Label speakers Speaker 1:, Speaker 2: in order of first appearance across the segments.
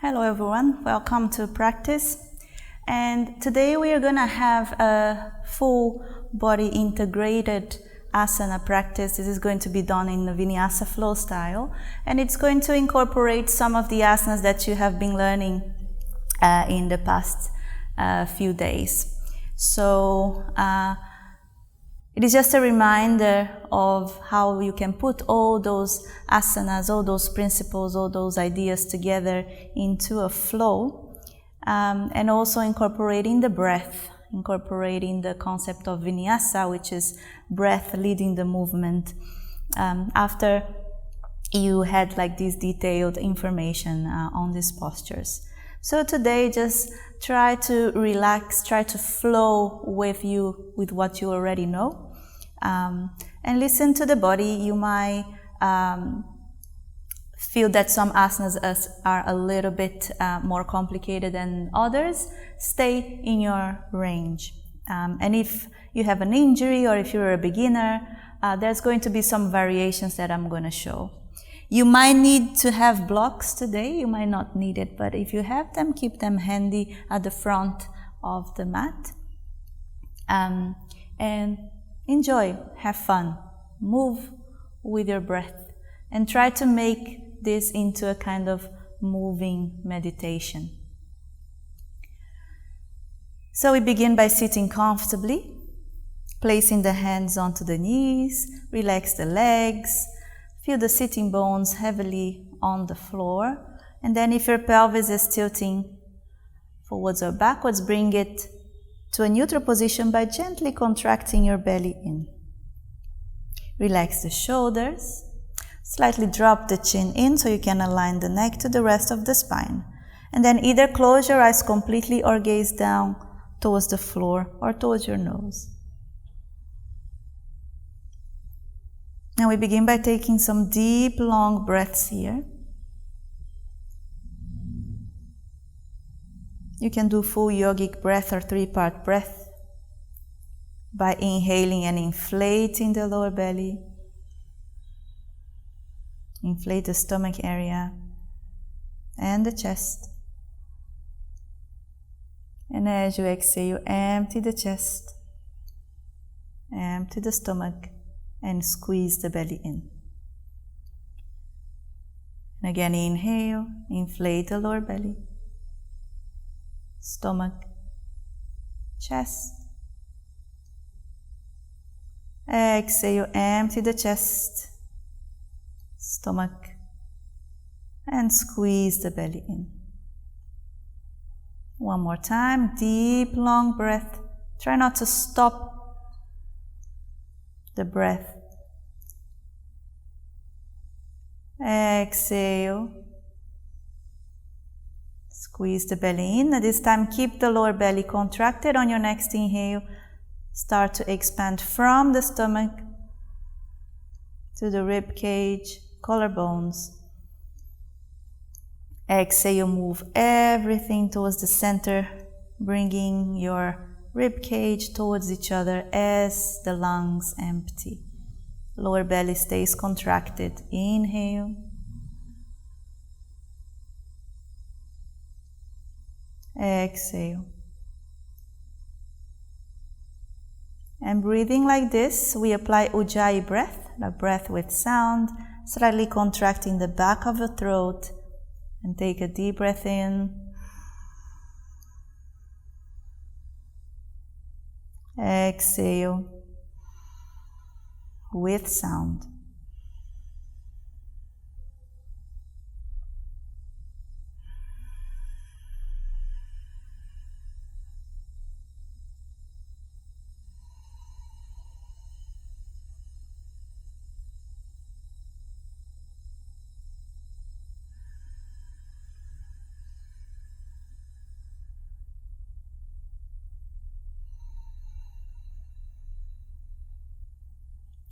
Speaker 1: Hello everyone, welcome to practice. And today we are going to have a full body integrated asana practice. This is going to be done in the vinyasa flow style, and it's going to incorporate some of the asanas that you have been learning in the past few days. So it is just a reminder of how you can put all those asanas, all those principles, all those ideas together into a flow, and also incorporating the breath, incorporating the concept of vinyasa, which is breath leading the movement, after you had like this detailed information on these postures. So today just try to relax, try to flow with what you already know, and listen to the body. You might feel that some asanas are a little bit more complicated than others. Stay in your range. And if you have an injury or if you're a beginner, there's going to be some variations that I'm going to show. You might need to have blocks today, you might not need it, but if you have them, keep them handy at the front of the mat. And enjoy, have fun, move with your breath, and try to make this into a kind of moving meditation. So we begin by sitting comfortably, placing the hands onto the knees, relax the legs, feel the sitting bones heavily on the floor, and then if your pelvis is tilting forwards or backwards, bring it to a neutral position by gently contracting your belly in. Relax the shoulders, slightly drop the chin in so you can align the neck to the rest of the spine, and then either close your eyes completely or gaze down towards the floor or towards your nose. Now we begin by taking some deep, long breaths here. You can do full yogic breath or three-part breath by inhaling and inflating the lower belly. Inflate the stomach area and the chest. And as you exhale, empty the chest, empty the stomach, and squeeze the belly in. And again, inhale, inflate the lower belly, stomach, chest. Exhale, empty the chest, stomach, and squeeze the belly in. One more time, deep, long breath. Try not to stop the breath. Exhale. Squeeze the belly in. At this time, keep the lower belly contracted. On your next inhale, start to expand from the stomach to the rib cage, collarbones. Exhale, move everything towards the center, bringing your rib cage towards each other as the lungs empty. Lower belly stays contracted. Inhale. Exhale. And breathing like this, we apply Ujjayi Breath, a breath with sound, slightly contracting the back of the throat, and take a deep breath in. Exhale with sound.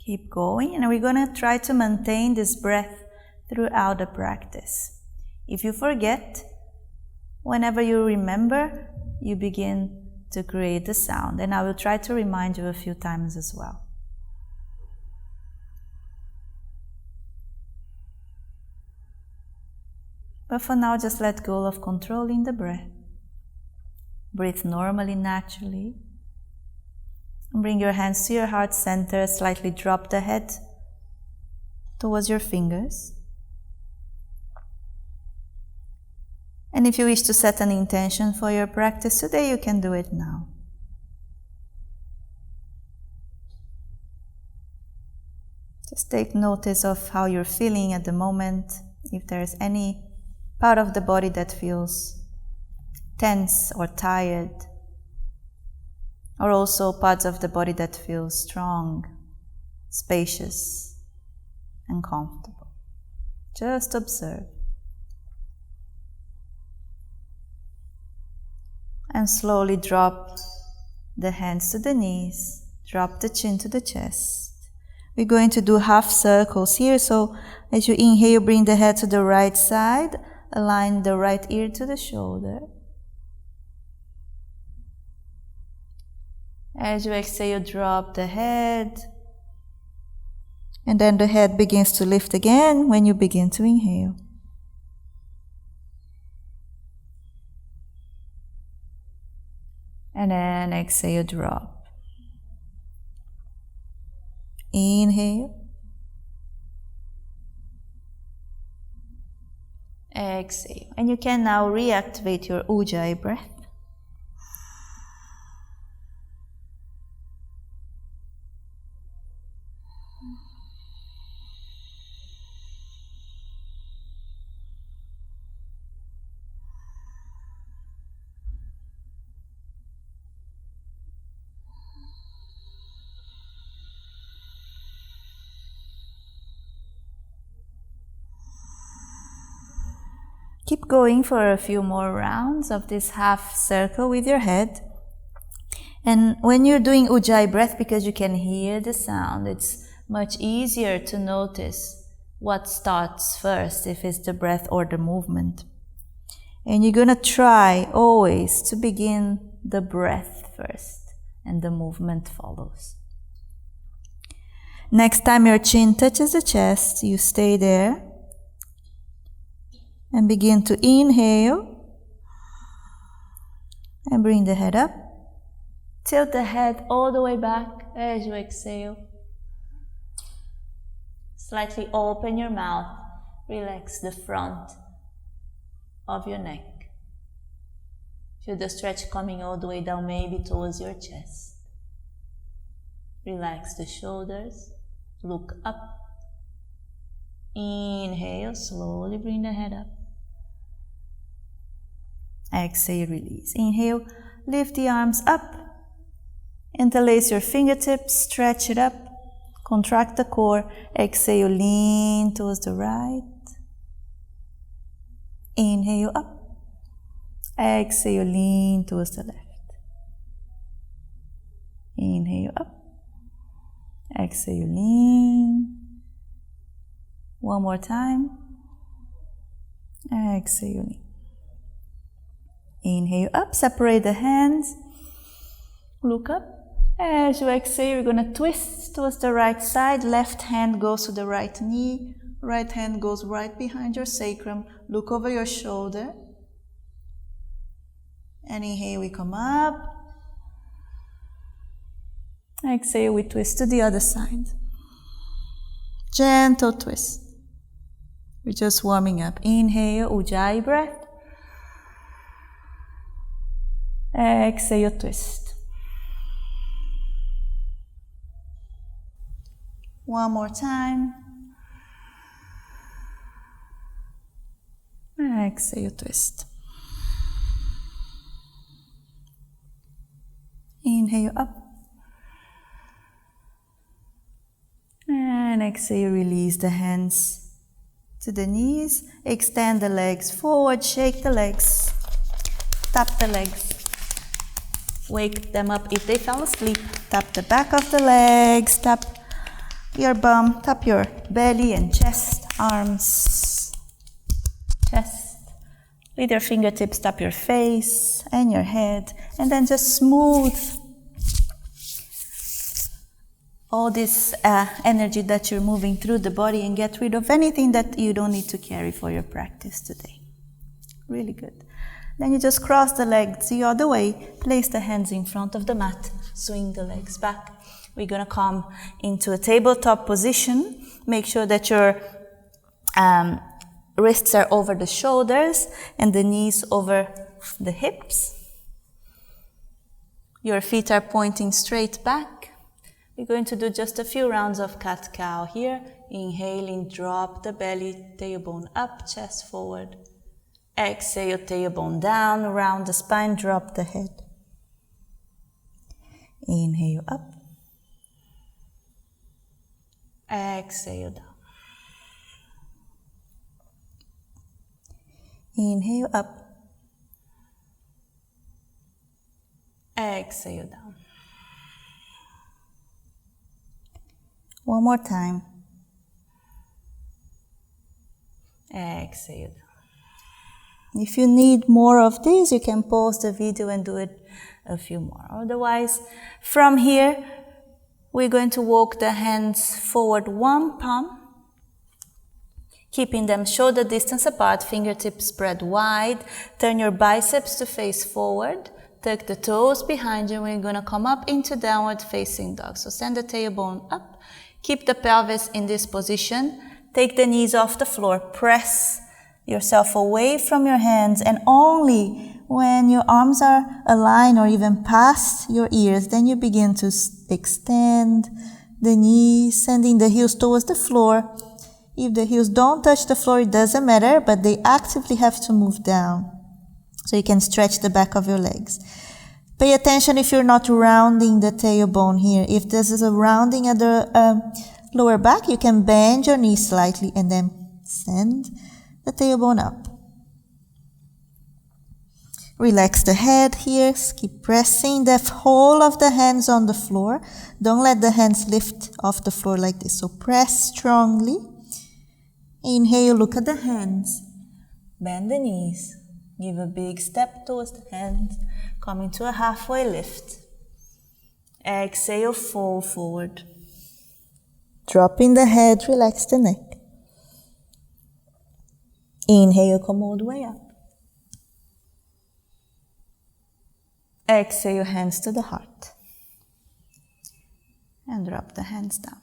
Speaker 1: Keep going, and we're going to try to maintain this breath throughout the practice. If you forget, whenever you remember, you begin to create the sound, and I will try to remind you a few times as well. But for now, just let go of controlling the breath. Breathe normally, naturally. And bring your hands to your heart center, slightly drop the head towards your fingers. And if you wish to set an intention for your practice today, you can do it now. Just take notice of how you're feeling at the moment, if there's any part of the body that feels tense or tired, or also parts of the body that feel strong, spacious, and comfortable. Just observe. And slowly drop the hands to the knees, drop the chin to the chest. We're going to do half circles here, so as you inhale, bring the head to the right side, align the right ear to the shoulder. As you exhale, drop the head, and then the head begins to lift again when you begin to inhale. And then exhale, drop. Inhale. Exhale. And you can now reactivate your Ujjayi breath. Keep going for a few more rounds of this half circle with your head. And when you're doing Ujjayi breath, because you can hear the sound, it's much easier to notice what starts first, if it's the breath or the movement. And you're gonna try always to begin the breath first, and the movement follows. Next time your chin touches the chest, you stay there. And begin to inhale. And bring the head up. Tilt the head all the way back as you exhale. Slightly open your mouth. Relax the front of your neck. Feel the stretch coming all the way down, maybe towards your chest. Relax the shoulders. Look up. Inhale, slowly bring the head up. Exhale, release. Inhale, lift the arms up. Interlace your fingertips, stretch it up. Contract the core. Exhale, lean towards the right. Inhale, up. Exhale, lean towards the left. Inhale, up. Exhale, lean. One more time. Exhale, lean. Inhale up, separate the hands. Look up. As you exhale, you're going to twist towards the right side. Left hand goes to the right knee. Right hand goes right behind your sacrum. Look over your shoulder. And inhale, we come up. Exhale, we twist to the other side. Gentle twist. We're just warming up. Inhale, Ujjayi breath. Exhale, twist. One more time. Exhale, twist. Inhale up. And exhale, release the hands to the knees. Extend the legs forward, shake the legs. Tap the legs. Wake them up if they fell asleep. Tap the back of the legs, tap your bum, tap your belly and chest, arms, chest. With your fingertips, tap your face and your head, and then just smooth all this energy that you're moving through the body and get rid of anything that you don't need to carry for your practice today. Really good. Then you just cross the legs the other way, place the hands in front of the mat, swing the legs back. We're gonna come into a tabletop position. Make sure that your wrists are over the shoulders and the knees over the hips. Your feet are pointing straight back. We're going to do just a few rounds of cat-cow here. Inhaling, drop the belly, tailbone up, chest forward. Exhale, tailbone down, round the spine, drop the head. Inhale up. Exhale down. Inhale up. Exhale down. One more time. Exhale down. If you need more of this, you can pause the video and do it a few more. Otherwise, from here, we're going to walk the hands forward one palm, keeping them shoulder distance apart, fingertips spread wide. Turn your biceps to face forward. Tuck the toes behind you. We're going to come up into downward facing dog. So send the tailbone up. Keep the pelvis in this position. Take the knees off the floor. Press yourself away from your hands, and only when your arms are aligned or even past your ears, then you begin to extend the knees, sending the heels towards the floor. If the heels don't touch the floor, it doesn't matter, but they actively have to move down. So you can stretch the back of your legs. Pay attention if you're not rounding the tailbone here. If this is a rounding at the lower back, you can bend your knees slightly and then send the tailbone up. Relax the head here. Keep pressing the whole of the hands on the floor. Don't let the hands lift off the floor like this. So press strongly. Inhale, look at the hands. Bend the knees. Give a big step towards the hands. Come into a halfway lift. Exhale, fall forward. Dropping the head, relax the neck. Inhale, come all the way up. Exhale, hands to the heart. And drop the hands down.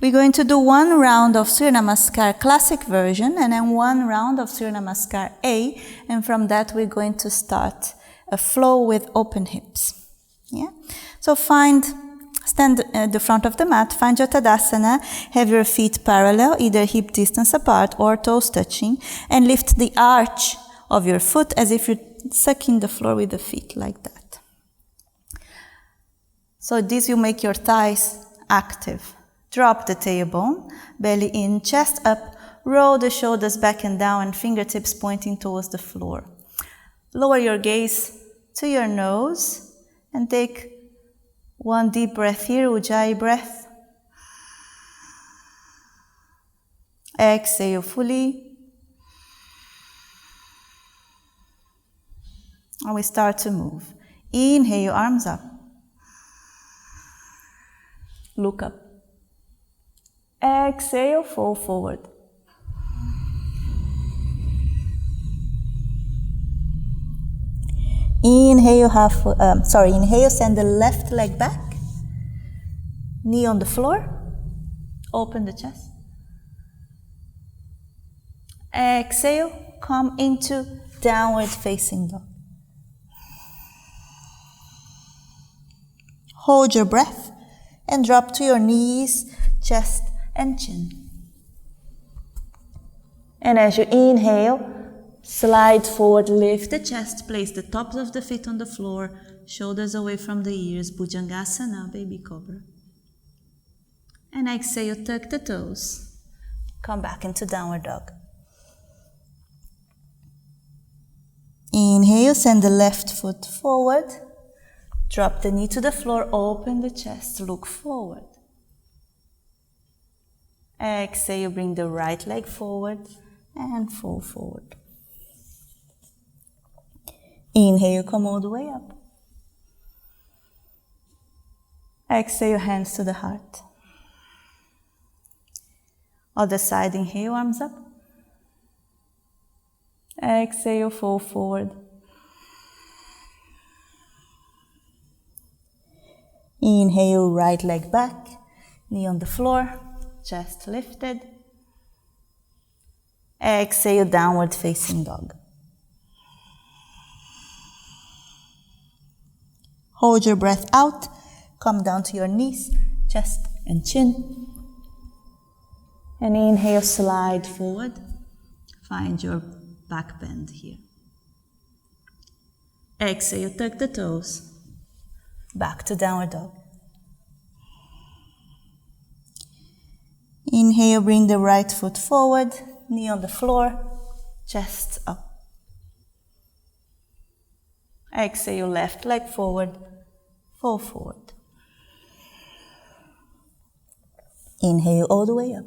Speaker 1: We're going to do one round of Surya Namaskar classic version and then one round of Surya Namaskar A, and from that we're going to start a flow with open hips. Yeah? So stand at the front of the mat, find your Tadasana, have your feet parallel, either hip distance apart or toes touching, and lift the arch of your foot as if you're sucking the floor with the feet, like that. So this will make your thighs active. Drop the tailbone, belly in, chest up, roll the shoulders back and down and fingertips pointing towards the floor. Lower your gaze to your nose and take one deep breath here, Ujjayi Breath. Exhale fully. And we start to move. Inhale, arms up. Look up. Exhale, fall forward. Inhale, inhale, send the left leg back. Knee on the floor. Open the chest. Exhale, come into downward facing dog. Hold your breath and drop to your knees, chest and chin. And as you inhale, slide forward, lift the chest, place the tops of the feet on the floor, shoulders away from the ears, Bhujangasana, baby cobra. And exhale, tuck the toes. Come back into downward dog. Inhale, send the left foot forward. Drop the knee to the floor, open the chest, look forward. Exhale, bring the right leg forward and fall forward. Inhale, come all the way up. Exhale, hands to the heart. Other side, inhale, arms up. Exhale, fall forward. Inhale, right leg back, knee on the floor, chest lifted. Exhale, downward facing dog. Hold your breath out, come down to your knees, chest and chin. And inhale, slide forward. Find your back bend here. Exhale, tuck the toes. Back to downward dog. Inhale, bring the right foot forward, knee on the floor, chest up. Exhale, left leg forward, fall forward. Inhale all the way up.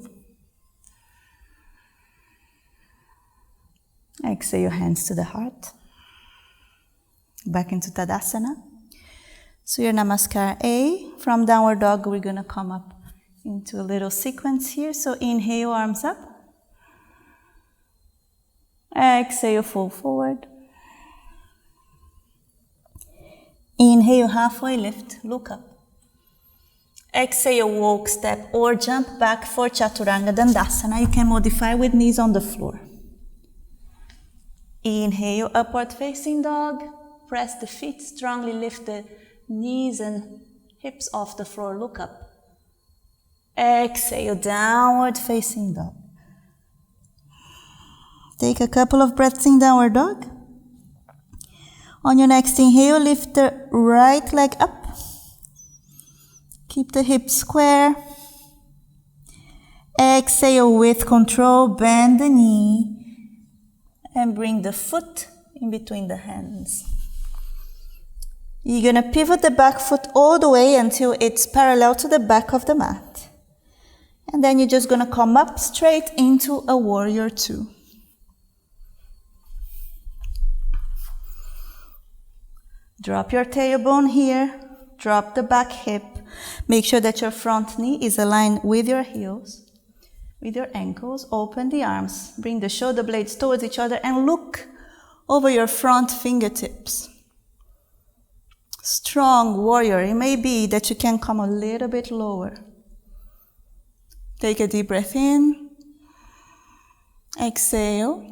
Speaker 1: Exhale, your hands to the heart. Back into Tadasana. Surya Namaskar A. From downward dog, we're going to come up into a little sequence here. So inhale, arms up. Exhale, fall forward. Inhale, halfway lift, look up. Exhale, walk, step, or jump back for Chaturanga Dandasana. You can modify with knees on the floor. Inhale, upward facing dog. Press the feet, strongly lift the knees and hips off the floor, look up. Exhale, downward facing dog. Take a couple of breaths in downward dog. On your next inhale, lift the right leg up. Keep the hips square. Exhale with control, bend the knee and bring the foot in between the hands. You're going to pivot the back foot all the way until it's parallel to the back of the mat. And then you're just going to come up straight into a warrior two. Drop your tailbone here, drop the back hip. Make sure that your front knee is aligned with your heels, with your ankles. Open the arms, bring the shoulder blades towards each other and look over your front fingertips. Strong warrior. It may be that you can come a little bit lower. Take a deep breath in. Exhale.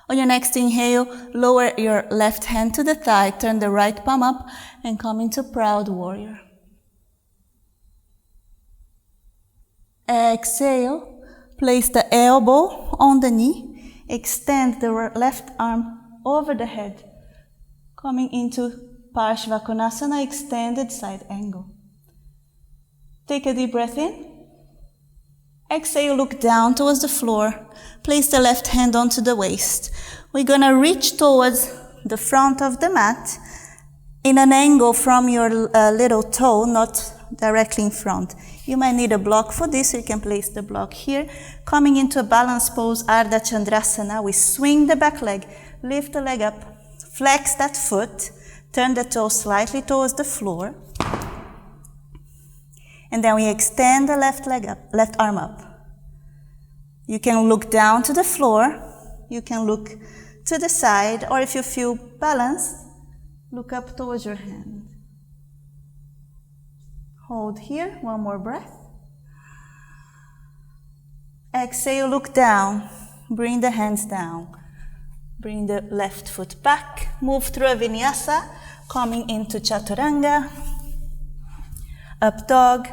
Speaker 1: On your next inhale, lower your left hand to the thigh, turn the right palm up, and come into proud warrior. Exhale, place the elbow on the knee, extend the left arm over the head, coming into Parsvakonasana, extended side angle. Take a deep breath in. Exhale, look down towards the floor. Place the left hand onto the waist. We're going to reach towards the front of the mat in an angle from your little toe, not directly in front. You might need a block for this, so you can place the block here. Coming into a balance pose, Ardha Chandrasana, we swing the back leg, lift the leg up, flex that foot, turn the toe slightly towards the floor. And then we extend the left leg up, left arm up. You can look down to the floor, you can look to the side, or if you feel balanced, look up towards your hand. Hold here, one more breath. Exhale, look down, bring the hands down. Bring the left foot back, move through a vinyasa, coming into Chaturanga. Up dog,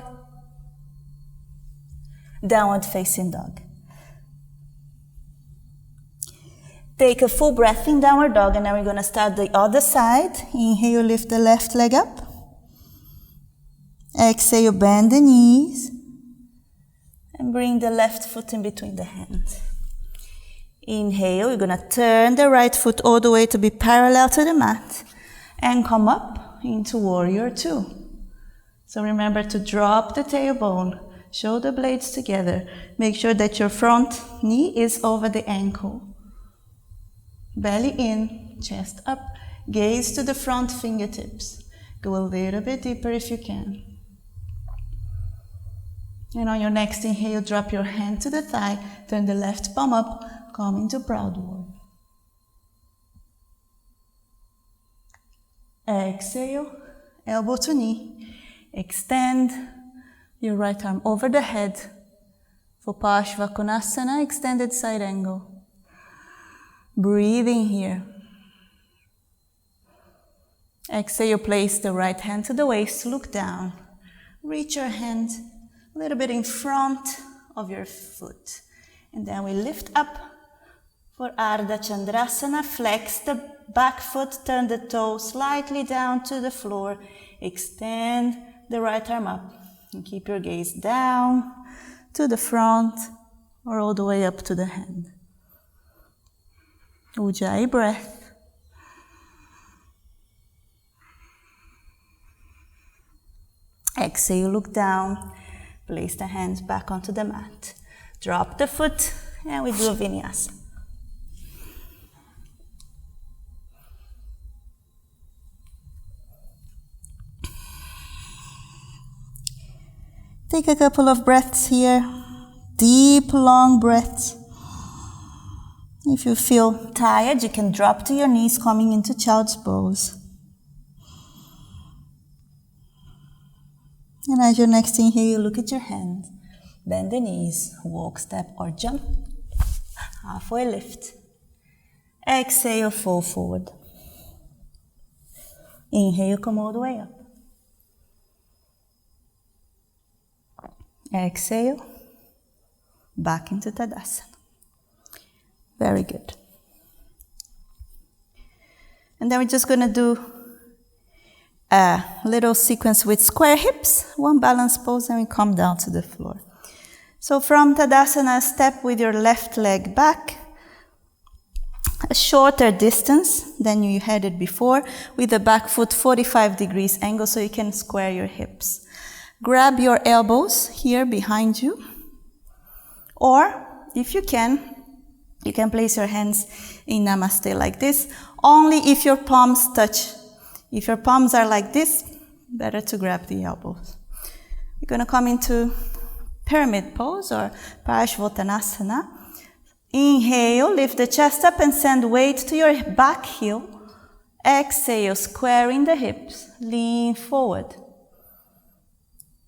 Speaker 1: downward facing dog. Take a full breath in downward dog, and now we're going to start the other side. Inhale, lift the left leg up. Exhale, bend the knees. And bring the left foot in between the hands. Inhale, you're going to turn the right foot all the way to be parallel to the mat. And come up into warrior two. So remember to drop the tailbone, shoulder blades together. Make sure that your front knee is over the ankle. Belly in, chest up, gaze to the front fingertips. Go a little bit deeper if you can. And on your next inhale, drop your hand to the thigh, turn the left palm up, Come into proud warrior. Exhale, elbow to knee. Extend your right arm over the head for Parsvakonasana, extended side angle. Breathing here. Exhale, place the right hand to the waist, look down. Reach your hand a little bit in front of your foot. And then we lift up for Ardha Chandrasana. Flex the back foot, turn the toe slightly down to the floor. Extend the right arm up. And keep your gaze down to the front or all the way up to the hand. Ujjayi Breath. Exhale, look down. Place the hands back onto the mat. Drop the foot and we do a vinyasa. Take a couple of breaths here. Deep, long breaths. If you feel tired, you can drop to your knees, coming into child's pose. And as your next inhale, you look at your hands. Bend the knees, walk, step, or jump. Halfway lift. Exhale, fall forward. Inhale, come all the way up. Exhale, back into Tadasana. Very good. And then we're just going to do a little sequence with square hips, one balance pose, and we come down to the floor. So from Tadasana, step with your left leg back, a shorter distance than you had it before, with the back foot 45 degrees angle so you can square your hips. Grab your elbows here behind you, or if you can place your hands in Namaste like this, only if your palms touch. If your palms are like this, better to grab the elbows. We're going to come into pyramid pose or Parsvottanasana. Inhale, lift the chest up and send weight to your back heel. Exhale, squaring the hips, lean forward.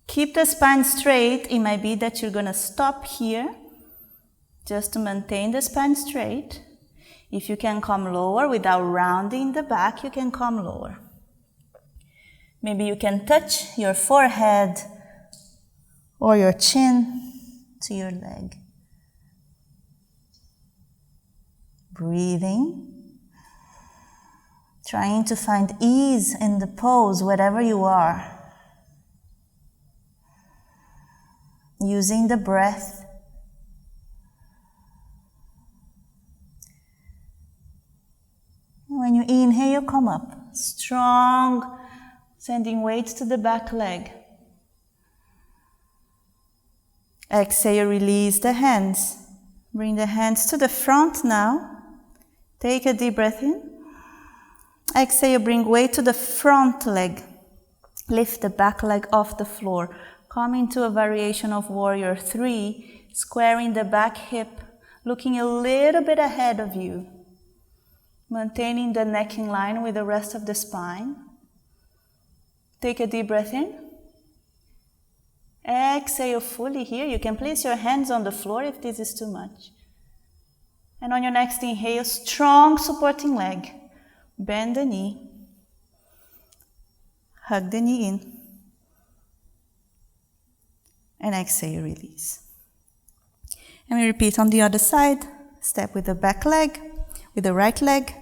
Speaker 1: Keep the spine straight. It might be that you're going to stop here just to maintain the spine straight. If you can come lower without rounding the back, you can come lower. Maybe you can touch your forehead or your chin to your leg. Breathing. Trying to find ease in the pose wherever you are. Using the breath. When you inhale, come up. Strong, sending weight to the back leg. Exhale, release the hands. Bring the hands to the front now. Take a deep breath in. Exhale, bring weight to the front leg. Lift the back leg off the floor. Come into a variation of Warrior 3, squaring the back hip, looking a little bit ahead of you. Maintaining the neck in line with the rest of the spine. Take a deep breath in. Exhale fully here. You can place your hands on the floor if this is too much. And on your next inhale, strong supporting leg. Bend the knee. Hug the knee in. And exhale, release. And we repeat on the other side. Step with the back leg, with the right leg.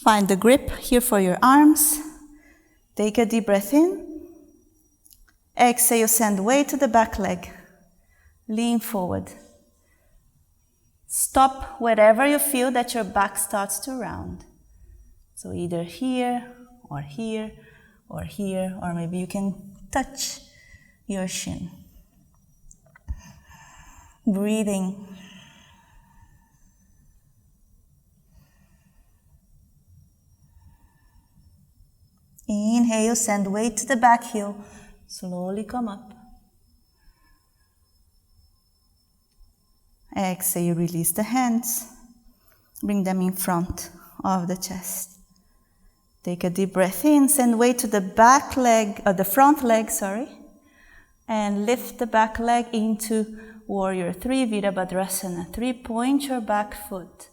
Speaker 1: Find the grip here for your arms. Take a deep breath in. Exhale, send weight to the back leg. Lean forward. Stop wherever you feel that your back starts to round. So either here, or here, or here, or maybe you can touch your shin. Breathing. Inhale, send weight to the back heel. Slowly come up. Exhale, release the hands. Bring them in front of the chest. Take a deep breath in, send weight to the back leg, or the front leg, sorry. And lift the back leg into Warrior 3, Virabhadrasana. 3, point your back foot.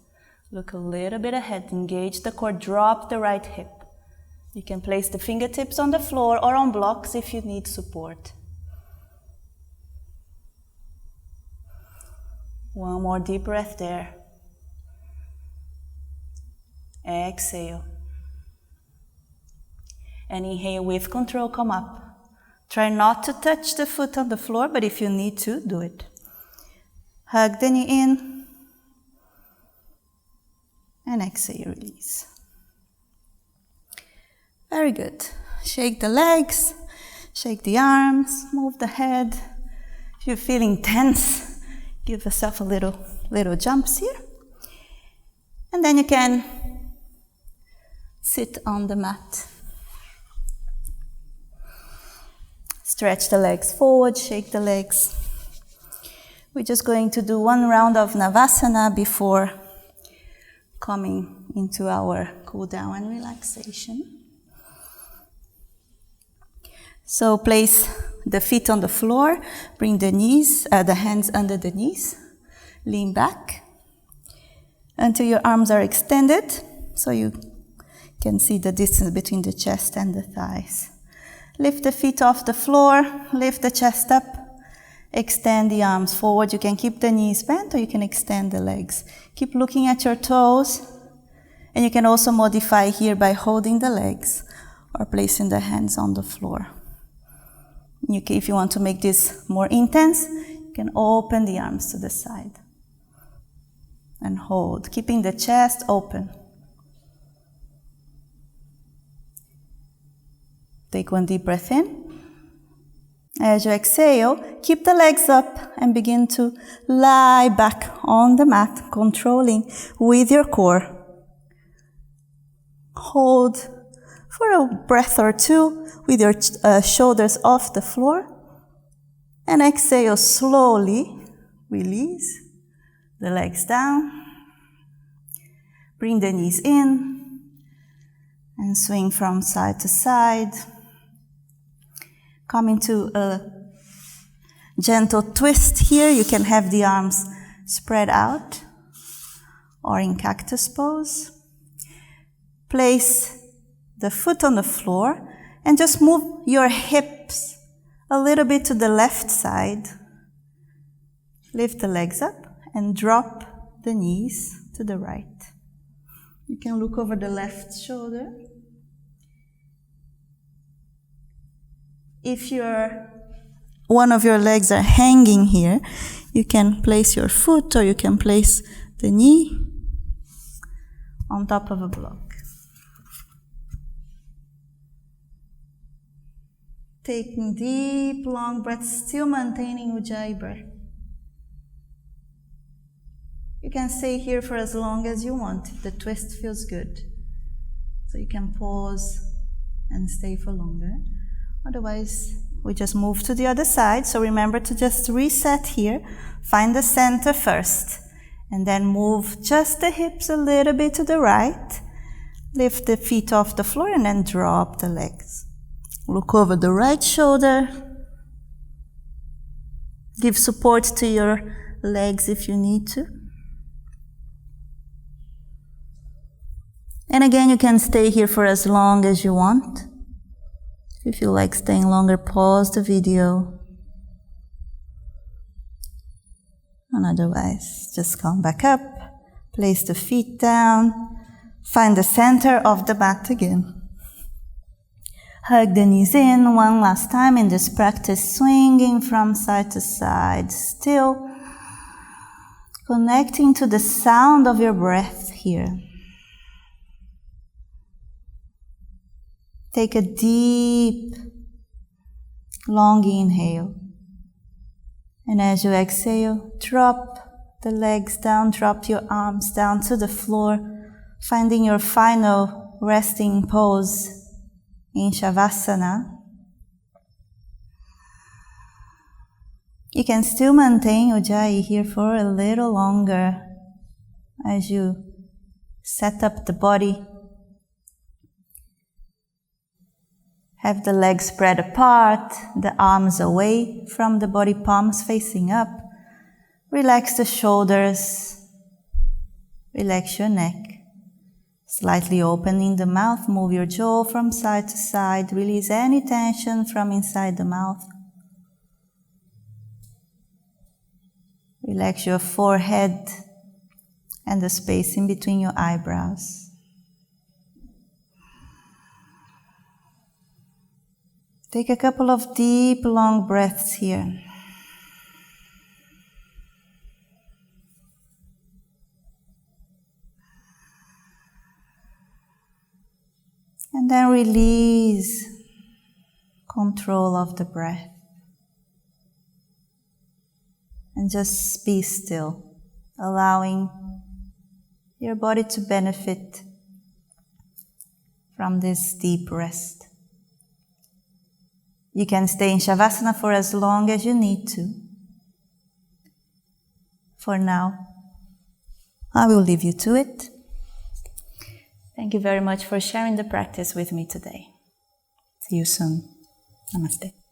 Speaker 1: Look a little bit ahead, engage the core, drop the right hip. You can place the fingertips on the floor or on blocks if you need support. One more deep breath there. Exhale. And inhale with control, come up. Try not to touch the foot on the floor, but if you need to, do it. Hug the knee in. And exhale, release. Very good. Shake the legs, shake the arms, move the head. If you're feeling tense, give yourself a little jumps here. And then you can sit on the mat. Stretch the legs forward, shake the legs. We're just going to do one round of Navasana before coming into our cool down and relaxation. So place the feet on the floor, bring the hands under the knees, lean back until your arms are extended so you can see the distance between the chest and the thighs. Lift the feet off the floor, lift the chest up, extend the arms forward. You can keep the knees bent or you can extend the legs. Keep looking at your toes, and you can also modify here by holding the legs or placing the hands on the floor. If you want to make this more intense, you can open the arms to the side and hold, keeping the chest open. Take one deep breath in. As you exhale, keep the legs up and begin to lie back on the mat, controlling with your core. Hold for a breath or two with your shoulders off the floor. And exhale slowly. Release the legs down. Bring the knees in and swing from side to side. Come into a gentle twist here. You can have the arms spread out or in cactus pose. Place the foot on the floor and just move your hips a little bit to the left side. Lift the legs up and drop the knees to the right. You can look over the left shoulder. If one of your legs are hanging here, you can place your foot or you can place the knee on top of a block. Taking deep, long breaths, still maintaining Ujjayi Breath. You can stay here for as long as you want if the twist feels good. So you can pause and stay for longer. Otherwise, we just move to the other side. So remember to just reset here. Find the center first. And then move just the hips a little bit to the right. Lift the feet off the floor and then drop the legs. Look over the right shoulder. Give support to your legs if you need to. And again, you can stay here for as long as you want. If you feel like staying longer, pause the video. And otherwise, just come back up. Place the feet down. Find the center of the mat again. Hug the knees in one last time in this practice, swinging from side to side, still connecting to the sound of your breath here. Take a deep, long inhale. And as you exhale, drop the legs down, drop your arms down to the floor, finding your final resting pose in Shavasana. You can still maintain Ujjayi here for a little longer as you set up the body. Have the legs spread apart, the arms away from the body, palms facing up. Relax the shoulders, relax your neck. Slightly opening the mouth, move your jaw from side to side, release any tension from inside the mouth. Relax your forehead and the space in between your eyebrows. Take a couple of deep, long breaths here. And then release control of the breath. And just be still, allowing your body to benefit from this deep rest. You can stay in Shavasana for as long as you need to. For now, I will leave you to it. Thank you very much for sharing the practice with me today. See you soon. Namaste.